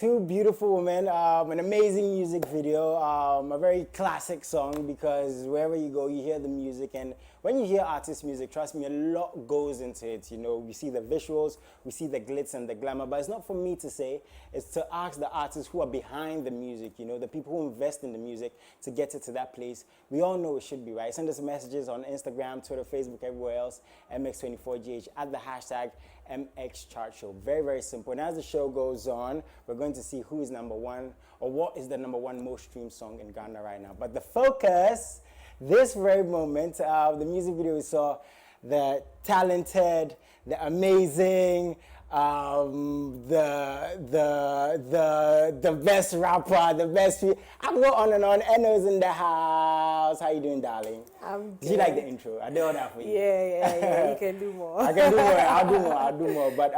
Two beautiful women, an amazing music video, a very classic song because wherever you go, you hear the music. And when you hear artist music, trust me, a lot goes into it. You know, we see the visuals, we see the glitz and the glamour, but it's not for me to say, it's to ask the artists who are behind the music, you know, the people who invest in the music to get it to that place. We all know it should be, right? Send us messages on Instagram, Twitter, Facebook, everywhere else, MX24GH, at the hashtag MXChartShow. Very, very simple. And as the show goes on, we're going to see who is number one or what is the number one most streamed song in Ghana right now. But the focus, this very moment, the music video we saw, the talented, the amazing, the best rapper, the best. I can go on and on. Eno's in the house. How you doing, darling? I'm good. Did you like the intro? I did all that for you. Yeah. You can do more. I can do more. I'll do more. But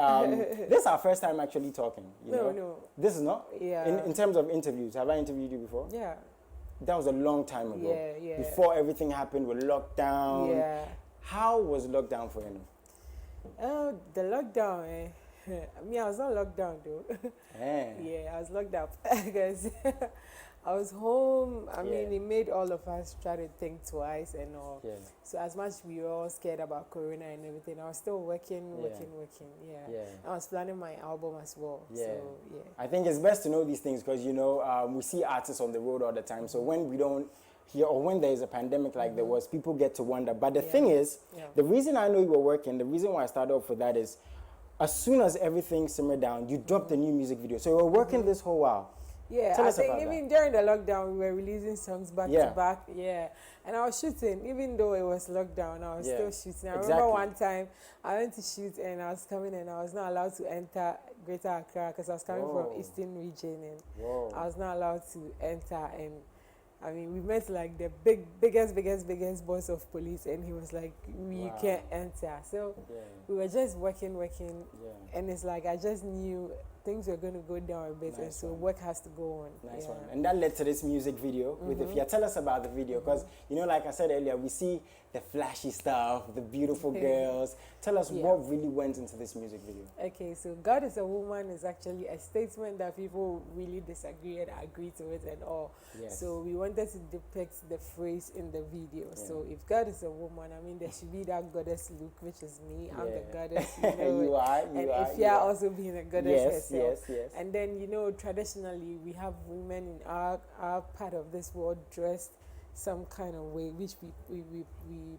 this is our first time actually talking. You know? No. This is not? Yeah. In terms of interviews, have I interviewed you before? Yeah. That was a long time ago. Yeah. Before everything happened with lockdown. Yeah. How was lockdown for you? The lockdown, I was not locked down though. Yeah, I was locked up because I was home. I mean, it made all of us try to think twice and all. Yeah. So as much we were all scared about Corona and everything, I was still working. Yeah. I was planning my album as well. Yeah. So, yeah. I think it's best to know these things because, you know, we see artists on the road all the time. So when we don't hear or when there is a pandemic like there was, people get to wonder. But the thing is, the reason I know you were working, the reason why I started off with that is as soon as everything simmered down, you dropped a new music video. So you were working this whole while. Yeah, Tell I us think about even during the lockdown, we were releasing songs back to back. Yeah, and I was shooting, even though it was lockdown, I was still shooting. I remember one time I went to shoot and I was coming and I was not allowed to enter Greater Accra because I was coming from Eastern region and I was not allowed to enter. And I mean, we met like the biggest boss of police, and he was like, "You can't enter." So we were just working, and it's like I just knew things were going to go down a bit, and so work has to go on. Nice one. And that led to this music video with the Fia. Tell us about the video, because you know, like I said earlier, we see the flashy stuff, the beautiful girls. Tell us what really went into this music video. Okay, so God is a Woman is actually a statement that people really disagree and agree to it and all. So we wanted to depict the phrase in the video. So if God is a woman, I mean, there should be that goddess look, which is me. I'm the goddess. You know, you are. If you are also being a goddess herself. Yes. And then, you know, traditionally, we have women in our part of this world dressed some kind of way, which we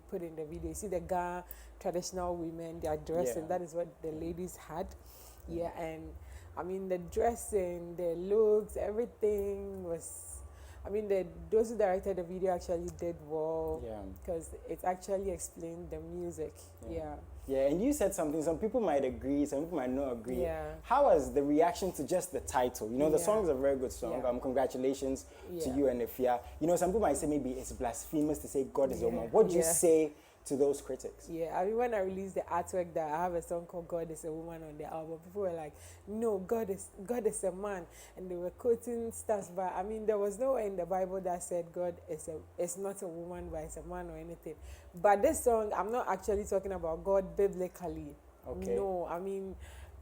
put in the video. You see the Ghana traditional women, they are dressed, and that is what the ladies had. And I mean, the dressing, the looks, everything was, I mean, those who directed the video actually did well, because it actually explained the music. Yeah, and you said something, some people might agree, some people might not agree. How was the reaction to just the title? You know, the song is a very good song. Congratulations to you and Ifya. You know, some people might say maybe it's blasphemous to say God is a woman. What do you say to those critics? I mean, when I released the artwork that I have a song called God is a Woman on the album, people were like, no, God is a man. And they were quoting stuff, but I mean, there was nowhere in the Bible that said God is not a woman, but it's a man or anything. But this song, I'm not actually talking about God biblically. No, I mean,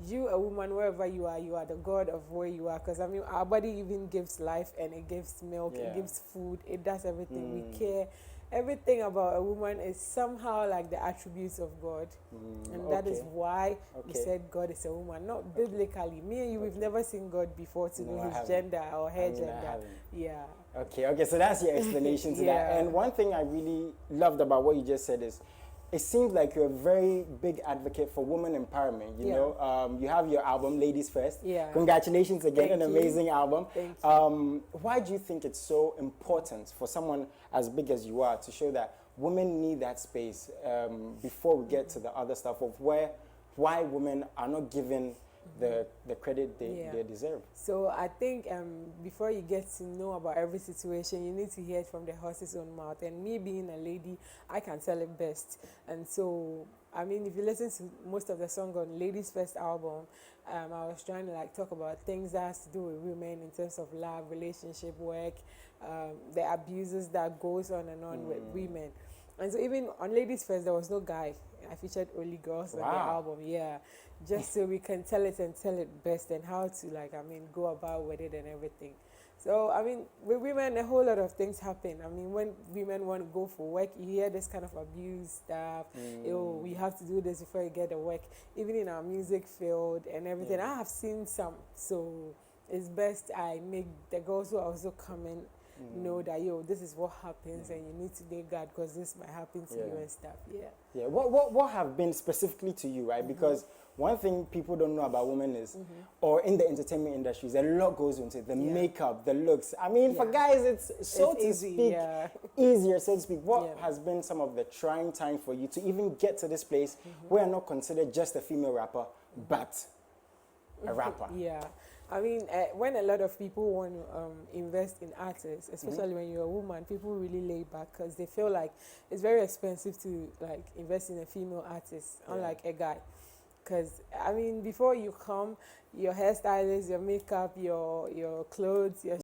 you, a woman, wherever you are the God of where you are. Because I mean, our body even gives life, and it gives milk, it gives food, it does everything. We care. Everything about a woman is somehow like the attributes of God. And that is why we said God is a woman, not biblically. Me and you, we've never seen God before to know his gender or her gender. Okay, so that's your explanation to that. And one thing I really loved about what you just said is, it seems like you're a very big advocate for women empowerment. You know, you have your album, Ladies First. Congratulations again, an amazing album. Thank you. Why do you think it's so important for someone as big as you are to show that women need that space before we get to the other stuff of why women are not given the credit they deserve? So I think before you get to know about every situation, you need to hear it from the horse's own mouth. And me being a lady, I can tell it best. And so, I mean, if you listen to most of the song on Ladies First album, I was trying to like talk about things that has to do with women in terms of love, relationship, work, the abuses that goes on and on with women. And so even on Ladies First, there was no guy. I featured only girls on the Wow. album. Yeah, just so we can tell it best and how to like go about with it and everything. So with women, a whole lot of things happen. When women want to go for work, you hear this kind of abuse stuff. Oh, we have to do this before you get the work. Even in our music field and everything, I have seen some. So it's best I make the girls who are also coming know that this is what happens and you need to take guard because this might happen to you and stuff. Yeah. What have been specifically to you, right? Because one thing people don't know about women is, or in the entertainment industries, a lot goes into it. The makeup, the looks. For guys, it's so It's to easy, speak, easier, so to speak. What has been some of the trying time for you to even get to this place where you're not considered just a female rapper, but a rapper? Yeah. When a lot of people want to invest in artists, especially when you're a woman, people really lay back because they feel like it's very expensive to like invest in a female artist, unlike a guy. Because before you come, your hairstylist, your makeup, your clothes, your